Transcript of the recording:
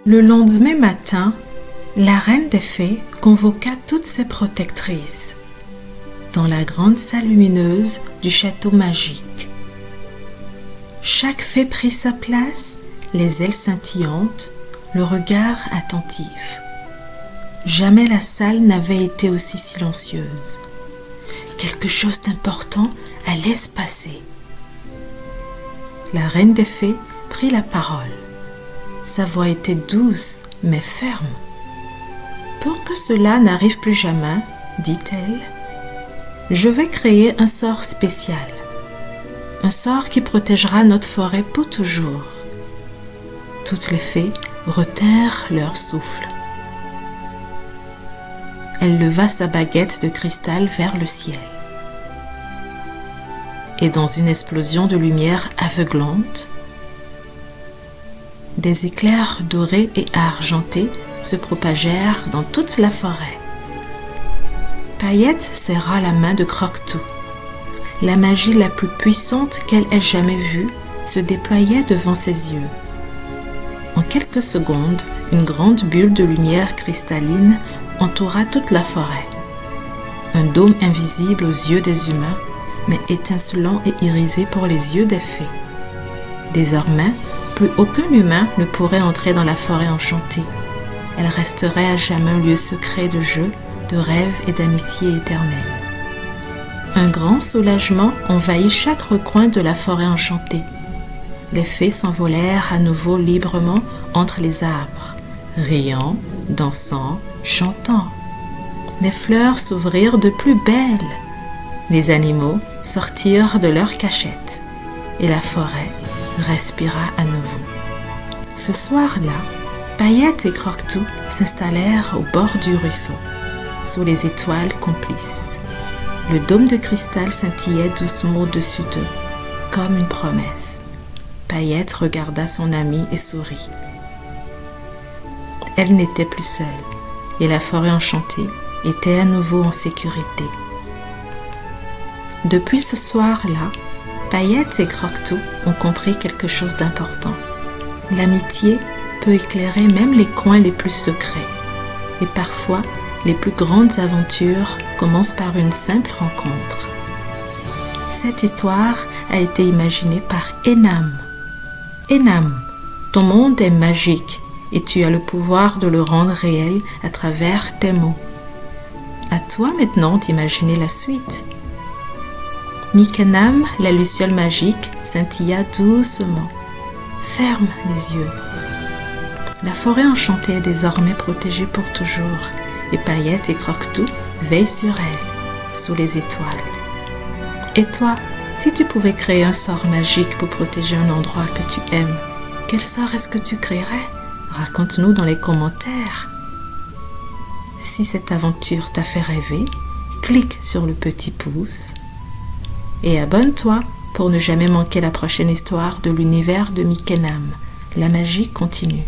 Le lendemain matin, la reine des fées convoqua toutes ses protectrices dans la grande salle lumineuse du château magique. Chaque fée prit sa place, les ailes scintillantes, le regard attentif. Jamais la salle n'avait été aussi silencieuse. Quelque chose d'important allait se passer. La reine des fées prit la parole. Sa voix était douce mais ferme. « Pour que cela n'arrive plus jamais, dit-elle, je vais créer un sort spécial. Un sort qui protégera notre forêt pour toujours. » Toutes les fées retinrent leur souffle. Elle leva sa baguette de cristal vers le ciel. Et dans une explosion de lumière aveuglante, des éclairs dorés et argentés se propagèrent dans toute la forêt. Paillette serra la main de Croque-Tout. La magie la plus puissante qu'elle ait jamais vue se déployait devant ses yeux. En quelques secondes, une grande bulle de lumière cristalline entoura toute la forêt. Un dôme invisible aux yeux des humains, mais étincelant et irisé pour les yeux des fées. Désormais, plus aucun humain ne pourrait entrer dans la forêt enchantée. Elle resterait à jamais un lieu secret de jeu, de rêve et d'amitié éternelle. Un grand soulagement envahit chaque recoin de la forêt enchantée. Les fées s'envolèrent à nouveau librement entre les arbres, riant, dansant, chantant. Les fleurs s'ouvrirent de plus belles. Les animaux sortirent de leurs cachettes et la forêt respira à nouveau. Ce soir-là, Paillette et Croque-Tout s'installèrent au bord du ruisseau, sous les étoiles complices. Le dôme de cristal scintillait doucement au-dessus d'eux, comme une promesse. Paillette regarda son amie et sourit. Elle n'était plus seule, et la forêt enchantée était à nouveau en sécurité. Depuis ce soir-là, Paillette et Croque-Tout ont compris quelque chose d'important. L'amitié peut éclairer même les coins les plus secrets. Et parfois, les plus grandes aventures commencent par une simple rencontre. Cette histoire a été imaginée par Enam. Enam, ton monde est magique et tu as le pouvoir de le rendre réel à travers tes mots. À toi maintenant d'imaginer la suite. Mikenam, la luciole magique, scintilla doucement. Ferme les yeux. La forêt enchantée est désormais protégée pour toujours et Paillette et Croque-Tout veillent sur elle, sous les étoiles. Et toi, si tu pouvais créer un sort magique pour protéger un endroit que tu aimes, quel sort est-ce que tu créerais? Raconte-nous dans les commentaires. Si cette aventure t'a fait rêver, clique sur le petit pouce et abonne-toi pour ne jamais manquer la prochaine histoire de l'univers de Mikenam. La magie continue.